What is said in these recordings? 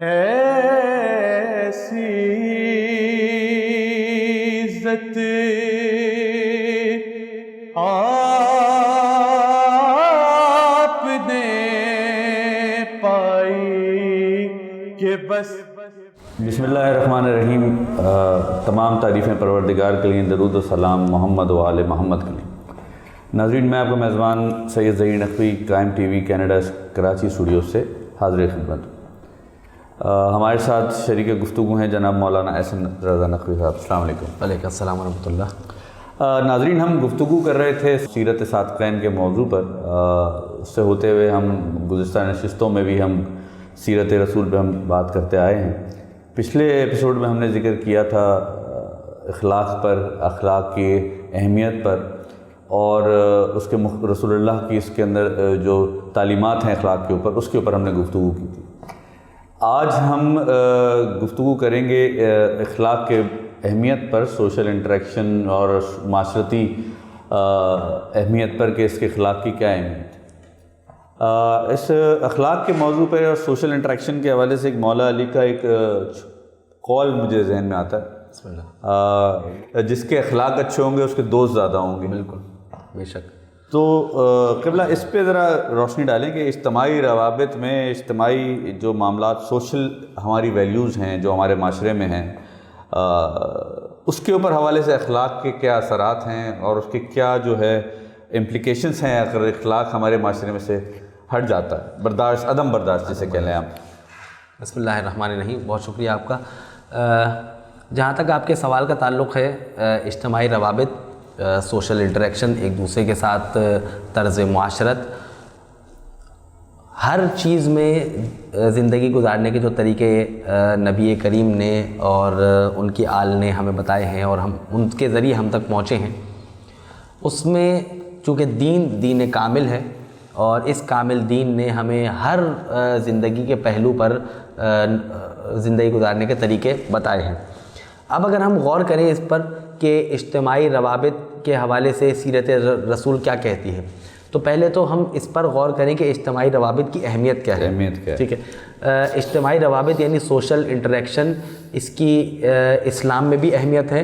ایسی عزت آپ نے پائی کہ بس. بسم اللہ الرحمن الرحیم. تمام تعریفیں پروردگار کے لیے، درود و سلام محمد و آل محمد کے لیے. ناظرین، میں آپ کا میزبان Syed Zaheer Naqvi, crime TV Canada Karachi studio سے حاضر خدمت. ہمارے ساتھ شریک گفتگو ہیں جناب مولانا احسن رضا نقوی صاحب. السلام علیکم. وعلیکم السلام ورحمۃ اللہ. ناظرین، ہم گفتگو کر رہے تھے سیرت صادقین کے موضوع پر. اس سے ہوتے ہوئے ہم گزشتہ نشستوں میں بھی ہم سیرت رسول پہ ہم بات کرتے آئے ہیں. پچھلے ایپیسوڈ میں ہم نے ذکر کیا تھا اخلاق پر، اخلاق کی اہمیت پر، اور اس کے رسول اللہ کی اس کے اندر جو تعلیمات ہیں اخلاق کے اوپر، اس کے اوپر ہم نے گفتگو کی تھی. آج ہم گفتگو کریں گے اخلاق کے اہمیت پر، سوشل انٹریکشن اور معاشرتی اہمیت پر کہ اس کے اخلاق کی کیا اہمیت. اس اخلاق کے موضوع پہ اور سوشل انٹریکشن کے حوالے سے ایک مولا علی کا ایک قول مجھے ذہن میں آتا ہے. بسم اللہ. جس کے اخلاق اچھے ہوں گے اس کے دوست زیادہ ہوں گے. بالکل، بے شک. تو قبلہ اس پہ ذرا روشنی ڈالیں کہ اجتماعی روابط میں، اجتماعی جو معاملات، سوشل ہماری ویلیوز ہیں جو ہمارے معاشرے میں ہیں، اس کے اوپر حوالے سے اخلاق کے کیا اثرات ہیں اور اس کے کیا جو ہے امپلیکیشنس ہیں اگر اخلاق ہمارے معاشرے میں سے ہٹ جاتا ہے، برداشت، عدم برداشت جسے کہہ لیں آپ. بسم اللہ الرحمن الرحیم. بہت شکریہ آپ کا. جہاں تک آپ کے سوال کا تعلق ہے، اجتماعی روابط، سوشل انٹریکشن، ایک دوسرے کے ساتھ طرز معاشرت، ہر چیز میں زندگی گزارنے کے جو طریقے نبی کریم نے اور ان کی آل نے ہمیں بتائے ہیں اور ہم ان کے ذریعے ہم تک پہنچے ہیں، اس میں چونکہ دین کامل ہے اور اس کامل دین نے ہمیں ہر زندگی کے پہلو پر زندگی گزارنے کے طریقے بتائے ہیں. اب اگر ہم غور کریں اس پر کہ اجتماعی روابط کے حوالے سے سیرت رسول کیا کہتی ہے، تو پہلے تو ہم اس پر غور کریں کہ اجتماعی روابط کی اہمیت کیا ہے. ٹھیک ہے. اجتماعی روابط یعنی سوشل انٹریکشن، اس کی اسلام میں بھی اہمیت ہے،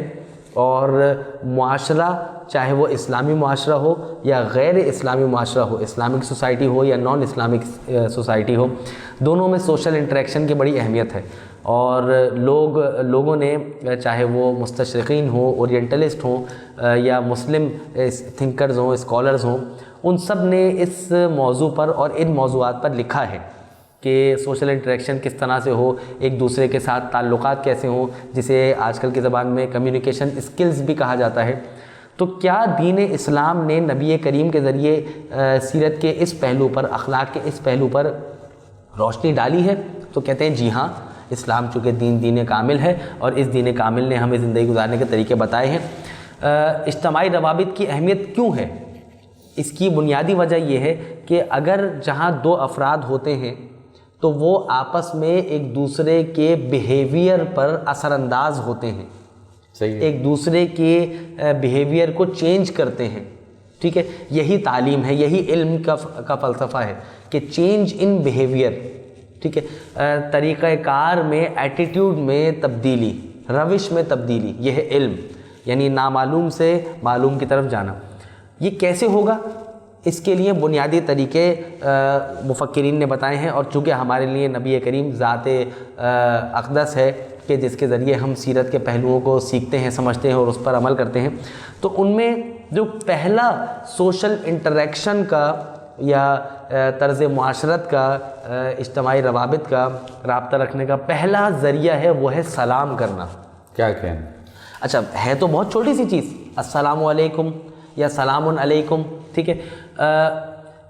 اور معاشرہ چاہے وہ اسلامی معاشرہ ہو یا غیر اسلامی معاشرہ ہو، اسلامک سوسائٹی ہو یا نان اسلامک سوسائٹی ہو، دونوں میں سوشل انٹریکشن کی بڑی اہمیت ہے. اور لوگوں نے، چاہے وہ مستشرقین ہوں، اورینٹلسٹ ہوں، یا مسلم تھنکرز ہوں، اسکالرز ہوں، ان سب نے اس موضوع پر اور ان موضوعات پر لکھا ہے کہ سوشل انٹریکشن کس طرح سے ہو، ایک دوسرے کے ساتھ تعلقات کیسے ہوں، جسے آج کل کی زبان میں کمیونیکیشن اسکلز بھی کہا جاتا ہے. تو کیا دین اسلام نے نبی کریم کے ذریعے سیرت کے اس پہلو پر، اخلاق کے اس پہلو پر روشنی ڈالی ہے؟ تو کہتے ہیں جی ہاں، اسلام چونکہ دین کامل ہے اور اس دین کامل نے ہمیں زندگی گزارنے کے طریقے بتائے ہیں. اجتماعی روابط کی اہمیت کیوں ہے؟ اس کی بنیادی وجہ یہ ہے کہ اگر جہاں دو افراد ہوتے ہیں تو وہ آپس میں ایک دوسرے کے بیہیویئر پر اثر انداز ہوتے ہیں، ایک دوسرے کے بیہیویئر کو چینج کرتے ہیں. ٹھیک ہے. یہی تعلیم ہے، یہی علم کا فلسفہ ہے کہ چینج ان بیہیویئر. ٹھیک ہے. طریقہ کار میں، ایٹیٹیوڈ میں تبدیلی، روش میں تبدیلی، یہ ہے علم، یعنی نامعلوم سے معلوم کی طرف جانا. یہ کیسے ہوگا؟ اس کے لیے بنیادی طریقے مفکرین نے بتائے ہیں، اور چونکہ ہمارے لیے نبی کریم ذات اقدس ہے کہ جس کے ذریعے ہم سیرت کے پہلوؤں کو سیکھتے ہیں، سمجھتے ہیں اور اس پر عمل کرتے ہیں، تو ان میں جو پہلا سوشل انٹریکشن کا یا طرز معاشرت کا، اجتماعی روابط کا، رابطہ رکھنے کا پہلا ذریعہ ہے، وہ ہے سلام کرنا. کیا کہیں؟ اچھا، ہے تو بہت چھوٹی سی چیز، السلام علیکم یا سلام علیکم. ٹھیک ہے.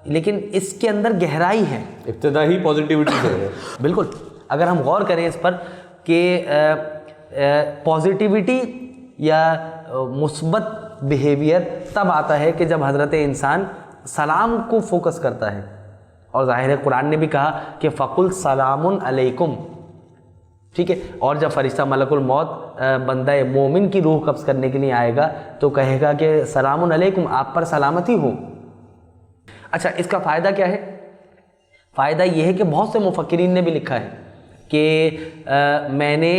لیکن اس کے اندر گہرائی ہے، ابتدا ہی پازیٹیوٹی سے ہے. بالکل. اگر ہم غور کریں اس پر کہ پازیٹیوٹی یا مثبت بیہیویئر تب آتا ہے کہ جب حضرت انسان سلام کو فوکس کرتا ہے. اور ظاہر ہے قرآن نے بھی کہا کہ فَقُلْ سَلَامٌ عَلَيْكُمْ. ٹھیک ہے. اور جب فرشتہ ملک الموت بندہ مومن کی روح قبض کرنے کے لیے آئے گا تو کہے گا کہ سلام علیکم، آپ پر سلامتی ہو. اچھا، اس کا فائدہ کیا ہے؟ فائدہ یہ ہے کہ بہت سے مفکرین نے بھی لکھا ہے کہ میں نے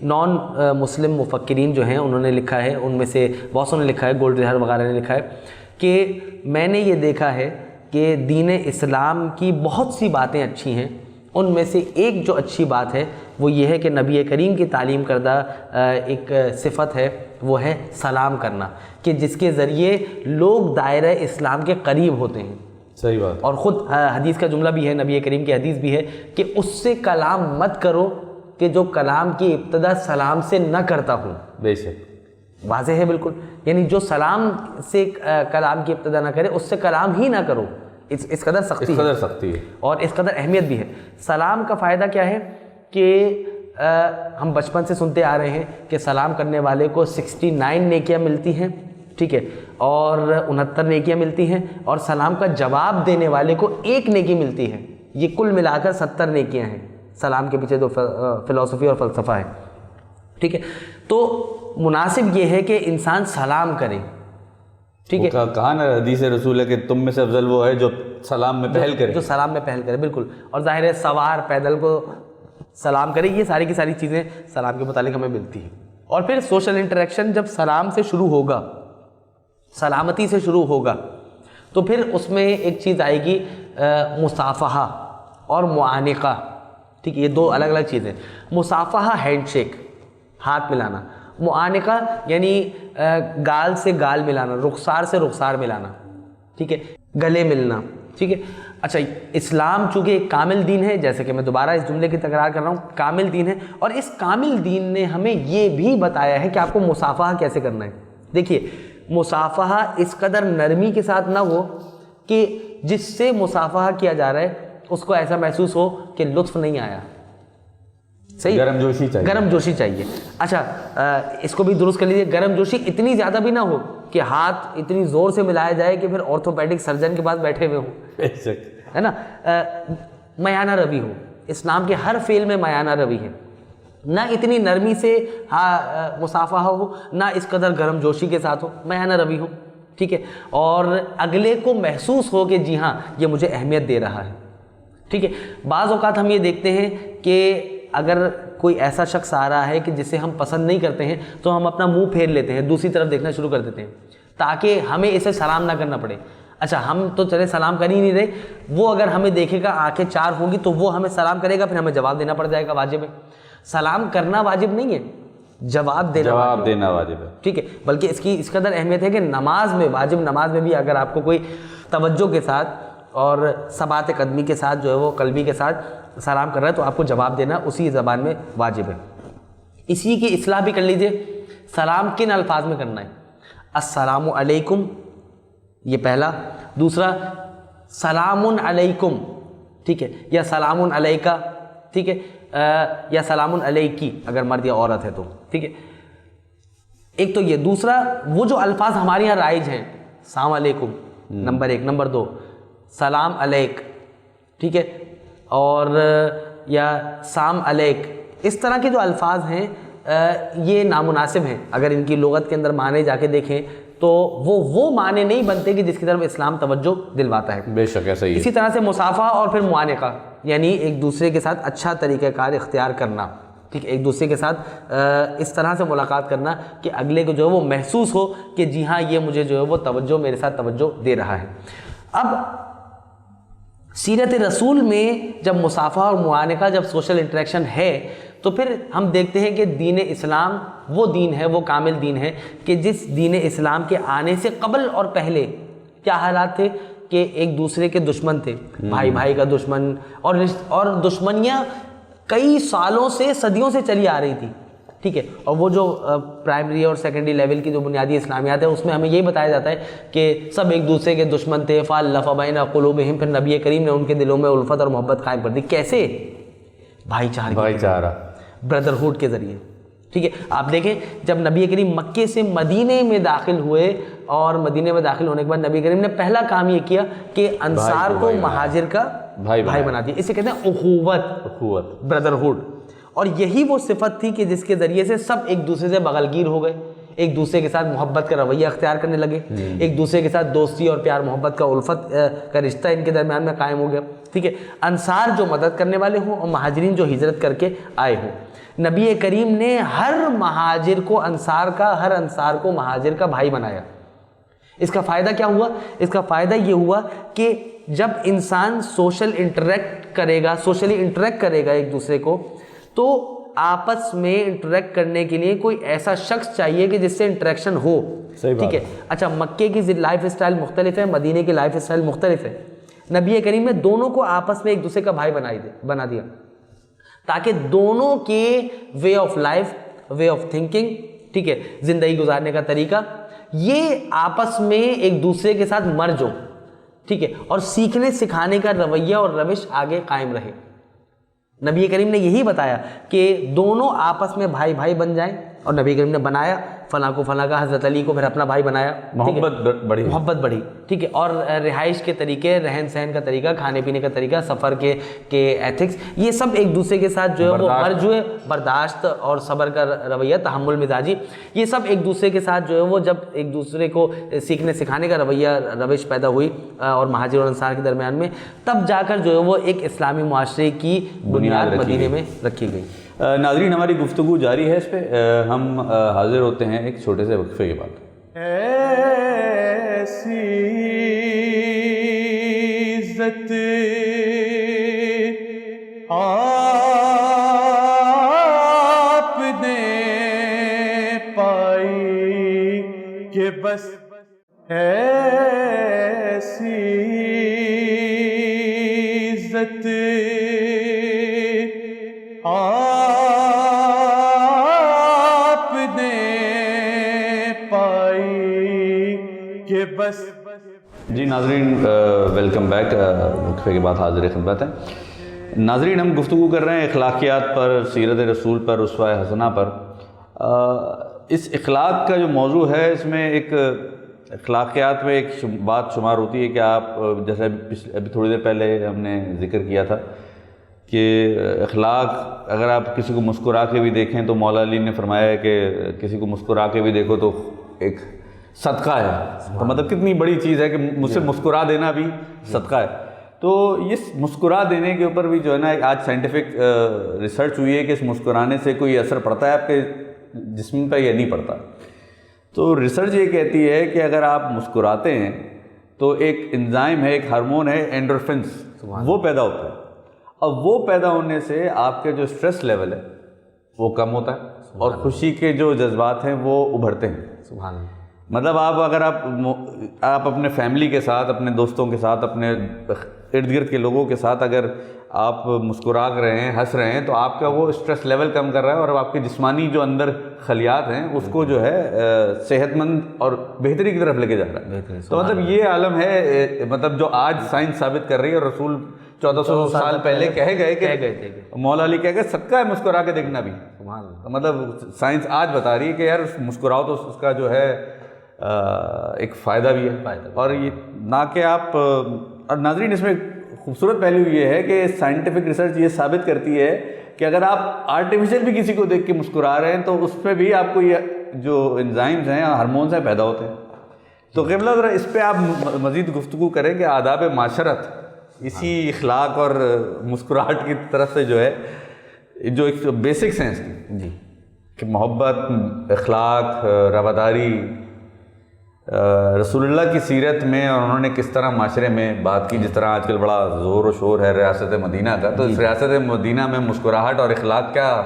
نان مسلم مفکرین جو ہیں انہوں نے لکھا ہے، ان میں سے بہت سو نے لکھا ہے، گولڈریہر وغیرہ نے لکھا ہے کہ میں نے یہ دیکھا ہے کہ دین اسلام کی بہت سی باتیں اچھی ہیں، ان میں سے ایک جو اچھی بات ہے وہ یہ ہے کہ نبی کریم کی تعلیم کردہ ایک صفت ہے، وہ ہے سلام کرنا، کہ جس کے ذریعے لوگ دائرہ اسلام کے قریب ہوتے ہیں۔ صحیح بات۔ اور خود حدیث کا جملہ بھی ہے، نبی کریم کی حدیث بھی ہے کہ اس سے کلام مت کرو کہ جو کلام کی ابتدا سلام سے نہ کرتا ہوں۔ بے شک، واضح ہے بالکل، یعنی جو سلام سے کلام کی ابتدا نہ کرے اس سے کلام ہی نہ کرو، اس قدر سختی ہے اور اس قدر اہمیت بھی ہے۔ سلام کا فائدہ کیا ہے کہ ہم بچپن سے سنتے آ رہے ہیں کہ سلام کرنے والے کو 69 نیکیاں ملتی ہیں، ٹھیک ہے، اور 69 نیکیاں ملتی ہیں، اور سلام کا جواب دینے والے کو 1 نیکی ملتی ہے۔ یہ کل ملا کر 70 نیکیاں ہیں۔ سلام کے پیچھے جو فلسفی اور فلسفہ ہے، ٹھیک ہے، تو مناسب یہ ہے کہ انسان سلام کرے، ٹھیک ہے۔ کہا نا حدیث رسول ہے کہ تم میں سے افضل وہ ہے جو سلام میں پہل کرے، جو سلام میں پہل کرے، بالکل۔ اور ظاہر ہے سوار پیدل کو سلام کرے، یہ ساری کی ساری چیزیں سلام کے متعلق ہمیں ملتی ہیں۔ اور پھر سوشل انٹریکشن جب سلام سے شروع ہوگا، سلامتی سے شروع ہوگا، تو پھر اس میں ایک چیز آئے گی مصافحہ اور معانقہ، ٹھیک ہے، یہ 2 الگ الگ چیزیں۔ مصافحہ ہینڈ شیک، ہاتھ ملانا، معانقہ یعنی گال سے گال ملانا، رخسار سے رخسار ملانا، ٹھیک ہے، گلے ملنا، ٹھیک ہے۔ اچھا، اسلام چونکہ ایک کامل دین ہے، جیسے کہ میں دوبارہ اس جملے کی تکرار کر رہا ہوں، کامل دین ہے، اور اس کامل دین نے ہمیں یہ بھی بتایا ہے کہ آپ کو مصافحہ کیسے کرنا ہے۔ دیکھیے، مصافحہ اس قدر نرمی کے ساتھ نہ ہو کہ جس سے مصافحہ کیا جا رہا ہے اس کو ایسا محسوس ہو کہ لطف نہیں آیا، صحیح، گرم جوشی چاہیے، گرم جوشی چاہیے۔ اچھا، اس کو بھی درست کر لیجیے، گرم جوشی اتنی زیادہ بھی نہ ہو کہ ہاتھ اتنی زور سے ملایا جائے کہ پھر آرتھوپیڈک سرجن کے پاس بیٹھے ہوئے ہوں، ہے نا، میانہ روی ہو۔ اسلام کے ہر فعل میں میانہ روی ہے، نہ اتنی نرمی سے مصافحہ ہو، نہ اس قدر گرم جوشی کے ساتھ ہو، میانہ روی ہو، ٹھیک ہے، اور اگلے کو محسوس ہو کہ جی ہاں یہ مجھے اہمیت دے رہا ہے، ٹھیک ہے۔ بعض اوقات ہم یہ دیکھتے ہیں کہ اگر کوئی ایسا شخص آ رہا ہے کہ جسے ہم پسند نہیں کرتے ہیں تو ہم اپنا منہ پھیر لیتے ہیں، دوسری طرف دیکھنا شروع کر دیتے ہیں تاکہ ہمیں اسے سلام نہ کرنا پڑے۔ اچھا، ہم تو چلے سلام کر ہی نہیں رہے، وہ اگر ہمیں دیکھے گا، آنکھیں 4 ہوں گی تو وہ ہمیں سلام کرے گا، پھر ہمیں جواب دینا پڑ جائے گا، واجب ہے۔ سلام کرنا واجب نہیں ہے، جواب دینا واجب ہے، ٹھیک ہے، بلکہ اس قدر اہمیت ہے کہ نماز میں، واجب نماز میں بھی اگر آپ کو کوئی توجہ کے ساتھ اور ثبات قدمی کے ساتھ جو ہے وہ قلبی کے ساتھ سلام کر رہا ہے تو آپ کو جواب دینا اسی زبان میں واجب ہے۔ اسی کی اصلاح بھی کر لیجئے، سلام کن الفاظ میں کرنا ہے؟ السلام علیکم، یہ پہلا۔ دوسرا، سلام علیکم، ٹھیک ہے، یا سلام علیکہ، ٹھیک ہے، یا سلام علیکی اگر مرد یا عورت ہے تو، ٹھیک ہے، ایک تو یہ۔ دوسرا، وہ جو الفاظ ہمارے یہاں رائج ہیں، السلام علیکم نمبر 1، نمبر 2 سلام علیک، ٹھیک ہے، اور یا سام علیک، اس طرح کے جو الفاظ ہیں یہ نامناسب ہیں۔ اگر ان کی لغت کے اندر معنی جا کے دیکھیں تو وہ معنی نہیں بنتے کہ جس کی طرف اسلام توجہ دلواتا ہے۔ بے شک ایسا ہی ہے۔ اسی طرح سے مصافحہ اور پھر معانقہ، یعنی ایک دوسرے کے ساتھ اچھا طریقہ کار اختیار کرنا، ٹھیک ہے، ایک دوسرے کے ساتھ اس طرح سے ملاقات کرنا کہ اگلے کو جو ہے وہ محسوس ہو کہ جی ہاں یہ مجھے جو ہے وہ توجہ، میرے ساتھ توجہ دے رہا ہے۔ اب سیرت رسول میں جب مصافحہ اور معانقہ، جب سوشل انٹریکشن ہے تو پھر ہم دیکھتے ہیں کہ دین اسلام وہ دین ہے، وہ کامل دین ہے کہ جس دین اسلام کے آنے سے قبل اور پہلے کیا حالات تھے کہ ایک دوسرے کے دشمن تھے، بھائی بھائی کا دشمن، اور دشمنیاں کئی سالوں سے، صدیوں سے چلی آ رہی تھی، ٹھیک ہے۔ اور وہ جو پرائمری اور سیکنڈری لیول کی جو بنیادی اسلامیات ہے اس میں ہمیں یہ بتایا جاتا ہے کہ سب ایک دوسرے کے دشمن تھے، فَأَلَّفَ بَيْنَ قُلُوبِهِمْ، پھر نبی کریم نے ان کے دلوں میں الفت اور محبت قائم کر دی۔ کیسے؟ بھائی چارہ، بردرہوڈ کے ذریعے، ٹھیک ہے۔ آپ دیکھیں جب نبی کریم مکے سے مدینے میں داخل ہوئے اور مدینے میں داخل ہونے کے بعد نبی کریم نے پہلا کام یہ کیا کہ انصار کو مہاجر کا بھائی بنا دیا۔ اسے کہتے ہیں اخوت، بردرہوڈ۔ اور یہی وہ صفت تھی کہ جس کے ذریعے سے سب ایک دوسرے سے بغل گیر ہو گئے، ایک دوسرے کے ساتھ محبت کا رویہ اختیار کرنے لگے، ایک دوسرے کے ساتھ دوستی اور پیار محبت کا الفت کا رشتہ ان کے درمیان میں قائم ہو گیا، ٹھیک ہے۔ انصار جو مدد کرنے والے ہوں اور مہاجرین جو ہجرت کر کے آئے ہوں، نبی کریم نے ہر مہاجر کو انصار کا، ہر انصار کو مہاجر کا بھائی بنایا۔ اس کا فائدہ کیا ہوا؟ اس کا فائدہ یہ ہوا کہ جب انسان سوشلی انٹریکٹ کرے گا ایک دوسرے کو، تو آپس میں انٹریکٹ کرنے کے لیے کوئی ایسا شخص چاہیے کہ جس سے انٹریکشن ہو، ٹھیک ہے۔ اچھا، مکے کی لائف اسٹائل مختلف ہے، مدینے کی لائف اسٹائل مختلف ہے۔ نبی کریم نے دونوں کو آپس میں ایک دوسرے کا بھائی بنا دیا، تاکہ دونوں کے way of life, way of thinking, ٹھیک ہے، زندگی گزارنے کا طریقہ، یہ آپس میں ایک دوسرے کے ساتھ مرج ہو، ٹھیک ہے، اور سیکھنے سکھانے کا رویہ اور روش آگے قائم رہے۔ نبی کریم نے یہی بتایا کہ دونوں آپس میں بھائی بھائی بن جائیں، اور نبی کریم نے بنایا، فلاں کو فلاں کا، حضرت علی کو پھر اپنا بھائی بنایا، محبت بڑھی، ٹھیک ہے۔ اور رہائش کے طریقے، رہن سہن کا طریقہ، کھانے پینے کا طریقہ، سفر کے ایتھکس، یہ سب ایک دوسرے کے ساتھ جو ہے وہ مرج ہوئے۔ برداشت اور صبر کا رویہ، تحمل مزاجی، یہ سب ایک دوسرے کے ساتھ جو ہے وہ جب ایک دوسرے کو سیکھنے سکھانے کا رویہ روش پیدا ہوئی اور مہاجر اور انصار کے درمیان میں، تب جا کر جو ہے وہ ایک اسلامی معاشرے کی بنیاد مدینے میں رکھی گئی۔ ناظرین، ہماری گفتگو جاری ہے، اس پہ ہم حاضر ہوتے ہیں ایک چھوٹے سے وقفے کے بعد۔ ایسی عزت آپ نے پائی کہ بس ایسی عزت آپ نے پائی کہ بس۔ جی ناظرین، ویلکم بیک، وقفے کے بعد حاضر خدمت ہے۔ ناظرین، ہم گفتگو کر رہے ہیں اخلاقیات پر، سیرت رسول پر، اسوہ حسنہ پر۔ اس اخلاق کا جو موضوع ہے، اس میں ایک اخلاقیات میں ایک بات شمار ہوتی ہے کہ آپ جیسے ابھی تھوڑی دیر پہلے ہم نے ذکر کیا تھا کہ اخلاق، اگر آپ کسی کو مسکرا کے بھی دیکھیں تو مولا علی نے فرمایا ہے کہ کسی کو مسکرا کے بھی دیکھو تو ایک صدقہ ہے، تو مطلب کتنی بڑی چیز ہے کہ مجھ سے مسکرا دینا بھی صدقہ ہے۔ تو اس مسکرا دینے کے اوپر بھی جو ہے نا، آج سائنٹیفک ریسرچ ہوئی ہے کہ اس مسکرانے سے کوئی اثر پڑتا ہے آپ کے جسم پہ یا نہیں پڑتا۔ تو ریسرچ یہ کہتی ہے کہ اگر آپ مسکراتے ہیں تو ایک انزائم ہے، ایک ہارمون ہے اینڈورفنس، وہ پیدا ہوتا ہے، اور وہ پیدا ہونے سے آپ کے جو سٹریس لیول ہے وہ کم ہوتا ہے، اور خوشی کے جو جذبات ہیں وہ ابھرتے ہیں۔ سبحان اللہ۔ مطلب اگر آپ اپنے فیملی کے ساتھ، اپنے دوستوں کے ساتھ، اپنے ارد گرد کے لوگوں کے ساتھ اگر آپ مسکرا رہے ہیں، ہنس رہے ہیں، تو آپ کا وہ اسٹریس لیول کم کر رہا ہے، اور آپ کے جسمانی جو اندر خلیات ہیں اس کو جو ہے صحت مند اور بہتری کی طرف لے کے جا رہا ہے۔ تو مطلب یہ عالم ہے، مطلب جو آج سائنس ثابت کر رہی ہے، اور رسول 1400 سال پہلے کہے گئے کہ مولا علی کہہ گئے صدقہ ہے مسکرا کے دیکھنا بھی۔ مطلب سائنس آج بتا رہی ہے کہ یار مسکراؤ تو اس کا جو ہے ایک فائدہ بھی ہے، اور یہ نہ کہ آپ، اور ناظرین اس میں خوبصورت پہلو یہ ہے کہ سائنٹیفک ریسرچ یہ ثابت کرتی ہے کہ اگر آپ آرٹیفیشل بھی کسی کو دیکھ کے مسکرا رہے ہیں تو اس پہ بھی آپ کو یہ جو انزائمز ہیں، ہارمونز ہیں، پیدا ہوتے ہیں۔ تو قبلہ ذرا اس پہ آپ مزید گفتگو کریں کہ آداب معاشرت اسی اخلاق اور مسکراہٹ کی طرف سے جو ہے، جو ایک بیسکس ہیں اس کی، جی، کہ محبت، اخلاق، رواداری، رسول اللہ کی سیرت میں، اور انہوں نے کس طرح معاشرے میں بات کی، جس طرح آج کل بڑا زور و شور ہے ریاست مدینہ کا، تو اس ریاست مدینہ میں مسکراہٹ اور اخلاق کیا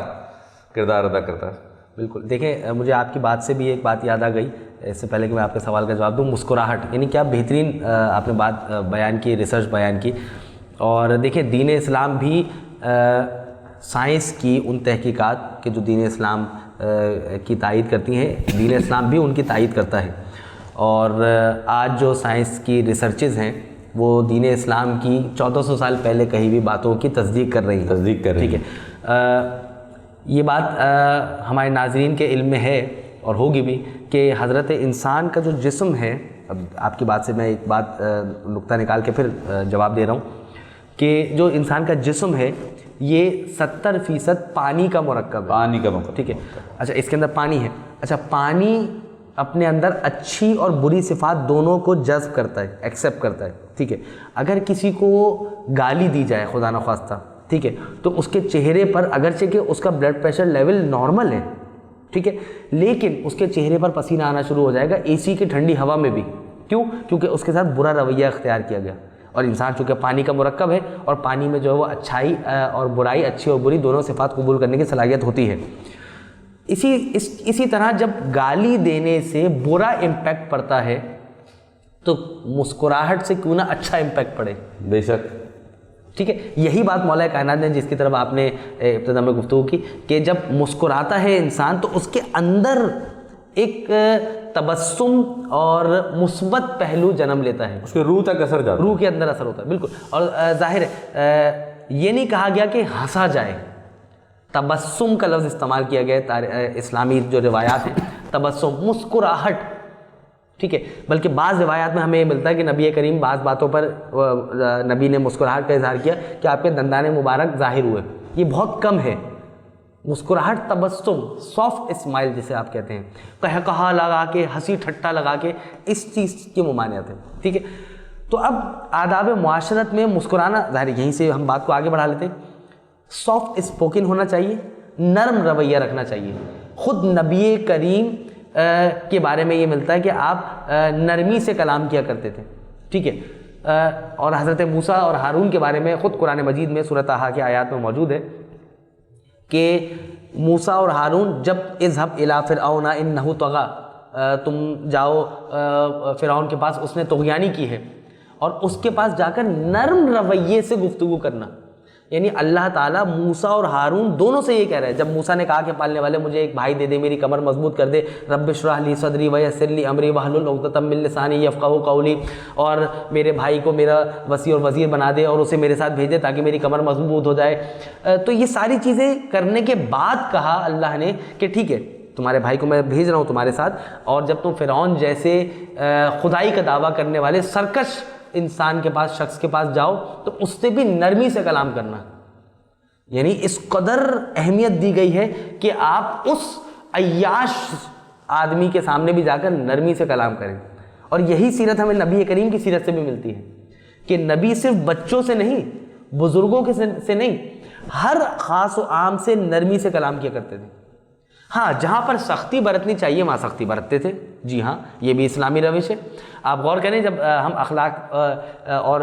کردار ادا کرتا ہے؟ بالکل، دیکھیں مجھے آپ کی بات سے بھی ایک بات یاد آ گئی، اس سے پہلے کہ میں آپ کے سوال کا جواب دوں۔ مسکراہٹ یعنی کیا بہترین آپ نے بات بیان کی، ریسرچ بیان کی، اور دیکھیں دین اسلام بھی سائنس کی ان تحقیقات کہ جو دین اسلام کی تائید کرتی ہیں، دین اسلام بھی ان کی تائید کرتا ہے، اور آج جو سائنس کی ریسرچز ہیں وہ دین اسلام کی 1400 سال پہلے کہی ہوئی باتوں کی تصدیق کر رہی ہیں، ٹھیک ہے۔ یہ بات ہمارے ناظرین کے علم میں ہے اور ہوگی بھی کہ حضرت انسان کا جو جسم ہے، اب آپ کی بات سے میں ایک بات نقطہ نکال کے پھر جواب دے رہا ہوں، کہ جو انسان کا جسم ہے یہ 70% پانی کا مرکب ہے. پانی کا مرکب, ٹھیک ہے. اچھا اس کے اندر پانی ہے. اچھا پانی اپنے اندر اچھی اور بری صفات دونوں کو جذب کرتا ہے, ایکسیپٹ کرتا ہے. ٹھیک ہے. اگر کسی کو گالی دی جائے خدا نخواستہ, ٹھیک ہے, تو اس کے چہرے پر اگرچہ کہ اس کا بلڈ پریشر لیول نارمل ہے, ٹھیک ہے, لیکن اس کے چہرے پر پسینہ آنا شروع ہو جائے گا اے سی کی ٹھنڈی ہوا میں بھی. کیوں؟ کیونکہ اس کے ساتھ برا رویہ اختیار کیا گیا. اور انسان چونکہ پانی کا مرکب ہے, اور پانی میں جو ہے وہ اچھائی اور برائی, اچھی اور بری دونوں صفات قبول کرنے کی صلاحیت ہوتی ہے. اسی طرح جب گالی دینے سے برا امپیکٹ پڑتا ہے تو مسکراہٹ سے کیوں نہ اچھا امپیکٹ پڑے. بے شک. ٹھیک ہے. یہی بات مولا کائنات نے جس کی طرف آپ نے ابتدا میں گفتگو کی کہ جب مسکراتا ہے انسان تو اس کے اندر ایک تبسم اور مثبت پہلو جنم لیتا ہے, اس کے روح تک اثر جاتا ہے, روح کے اندر اثر ہوتا ہے. بالکل. اور ظاہر ہے یہ نہیں کہا گیا کہ ہنسا جائے, تبسم کا لفظ استعمال کیا گیا اسلامی جو روایات ہیں, تبسم, مسکراہٹ. ٹھیک ہے. بلکہ بعض روایات میں ہمیں یہ ملتا ہے کہ نبی کریم بعض باتوں پر نبی نے مسکراہٹ کا اظہار کیا کہ آپ کے دندان مبارک ظاہر ہوئے. یہ بہت کم ہے. مسکراہٹ, تبسم, سافٹ اسمائل جسے آپ کہتے ہیں, کہا لگا کے, ہنسی ٹھٹا لگا کے, اس چیز کی ممانعت ہے. ٹھیک ہے. تو اب آداب معاشرت میں مسکرانا, ظاہر یہیں سے ہم بات کو آگے بڑھا لیتے ہیں. سافٹ اسپوکن ہونا چاہیے, نرم رویہ رکھنا چاہیے. خود نبی کریم کے بارے میں یہ ملتا ہے کہ آپ نرمی سے کلام کیا کرتے تھے. ٹھیک ہے. اور حضرت موسیٰ اور ہارون کے بارے میں خود قرآن مجید میں سورۃ طٰہٰ کی آیات میں موجود ہے کہ موسیٰ اور ہارون جب اذهب الی فرعون انہ طغیٰ, تم جاؤ فرعون کے پاس, اس نے طغیانی کی ہے, اور اس کے پاس جا کر نرم رویے سے گفتگو کرنا. یعنی اللہ تعالیٰ موسیٰ اور ہارون دونوں سے یہ کہہ رہا ہے. جب موسیٰ نے کہا کہ پالنے والے مجھے ایک بھائی دے دے, میری کمر مضبوط کر دے, رب اشرح لی صدری ویسر لی امری واحلل عقدۃ من لسانی یفقہوا قولی, اور میرے بھائی کو میرا وسیع اور وزیر بنا دے اور اسے میرے ساتھ بھیج دے تاکہ میری کمر مضبوط ہو جائے. تو یہ ساری چیزیں کرنے کے بعد کہا اللہ نے کہ ٹھیک ہے, تمہارے بھائی کو میں بھیج رہا ہوں تمہارے ساتھ, اور جب تم فرعون جیسے خدائی کا دعویٰ کرنے والے سرکش انسان کے پاس, شخص کے پاس جاؤ تو اس سے بھی نرمی سے کلام کرنا. یعنی اس قدر اہمیت دی گئی ہے کہ آپ اس عیاش آدمی کے سامنے بھی جا کر نرمی سے کلام کریں. اور یہی سیرت ہمیں نبی کریم کی سیرت سے بھی ملتی ہے کہ نبی صرف بچوں سے نہیں, بزرگوں کے سے نہیں, ہر خاص و عام سے نرمی سے کلام کیا کرتے تھے. ہاں جہاں پر سختی برتنی چاہیے وہاں سختی برتتے تھے. جی ہاں, یہ بھی اسلامی روش ہے. آپ غور کریں, جب ہم اخلاق اور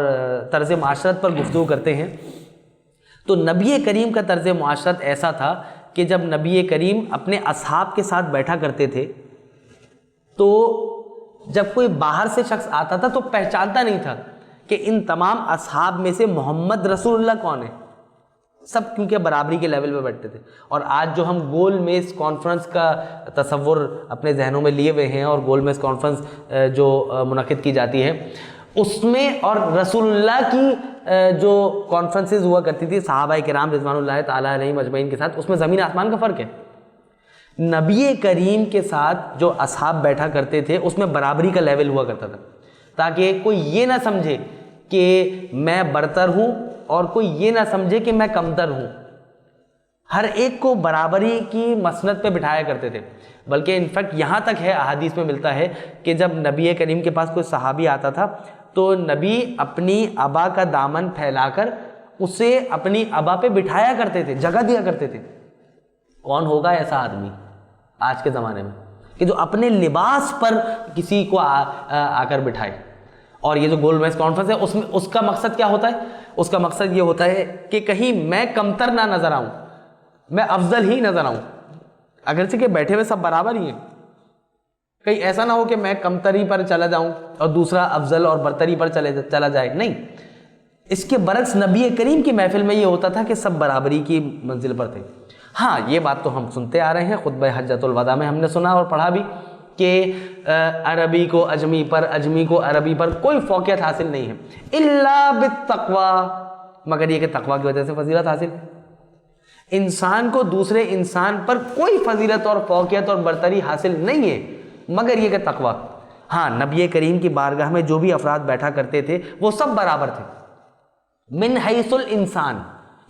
طرز معاشرت پر گفتگو کرتے ہیں تو نبی کریم کا طرز معاشرت ایسا تھا کہ جب نبی کریم اپنے اصحاب کے ساتھ بیٹھا کرتے تھے تو جب کوئی باہر سے شخص آتا تھا تو پہچانتا نہیں تھا کہ ان تمام اصحاب میں سے محمد رسول اللہ کون ہے. سب کیونکہ برابری کے لیول پہ بیٹھتے تھے. اور آج جو ہم گول میز کانفرنس کا تصور اپنے ذہنوں میں لیے ہوئے ہیں, اور گول میز کانفرنس جو منعقد کی جاتی ہے اس میں, اور رسول اللہ کی جو کانفرنسز ہوا کرتی تھی صحابہ کرام رضوان اللہ تعالیٰ علیہم اجمعین کے ساتھ, اس میں زمین آسمان کا فرق ہے. نبی کریم کے ساتھ جو اصحاب بیٹھا کرتے تھے اس میں برابری کا لیول ہوا کرتا تھا, تاکہ کوئی یہ نہ سمجھے کہ میں برتر ہوں اور کوئی یہ نہ سمجھے کہ میں کمتر ہوں. ہر ایک کو برابری کی مسند پہ بٹھایا کرتے تھے. بلکہ انفیکٹ یہاں تک ہے, احادیث میں ملتا ہے کہ جب نبی کریم کے پاس کوئی صحابی آتا تھا تو نبی اپنی ابا کا دامن پھیلا کر اسے اپنی ابا پہ بٹھایا کرتے تھے, جگہ دیا کرتے تھے. کون ہوگا ایسا آدمی آج کے زمانے میں کہ جو اپنے لباس پر کسی کو آ کر بٹھائے؟ اور یہ جو گول میز کانفرنس ہے اس میں اس کا مقصد کیا ہوتا ہے؟ اس کا مقصد یہ ہوتا ہے کہ کہیں میں کمتر نہ نظر آؤں, میں افضل ہی نظر آؤں, اگرچہ کہ بیٹھے ہوئے سب برابر ہی ہیں. کہیں ایسا نہ ہو کہ میں کمتری پر چلا جاؤں اور دوسرا افضل اور برتری پر چلا جائے. نہیں, اس کے برعکس نبی کریم کی محفل میں یہ ہوتا تھا کہ سب برابری کی منزل پر تھے. ہاں یہ بات تو ہم سنتے آ رہے ہیں, خطبہ حجۃ الوداع میں ہم نے سنا اور پڑھا بھی کہ عربی کو اجمی پر, اجمی کو عربی پر کوئی فوقیت حاصل نہیں ہے الا بالتقوی, مگر یہ کہ تقوی کی وجہ سے فضیلت حاصل. انسان کو دوسرے انسان پر کوئی فضیلت اور فوقیت اور برتری حاصل نہیں ہے مگر یہ کہ تقوی. ہاں نبی کریم کی بارگاہ میں جو بھی افراد بیٹھا کرتے تھے وہ سب برابر تھے. من حیث الانسان,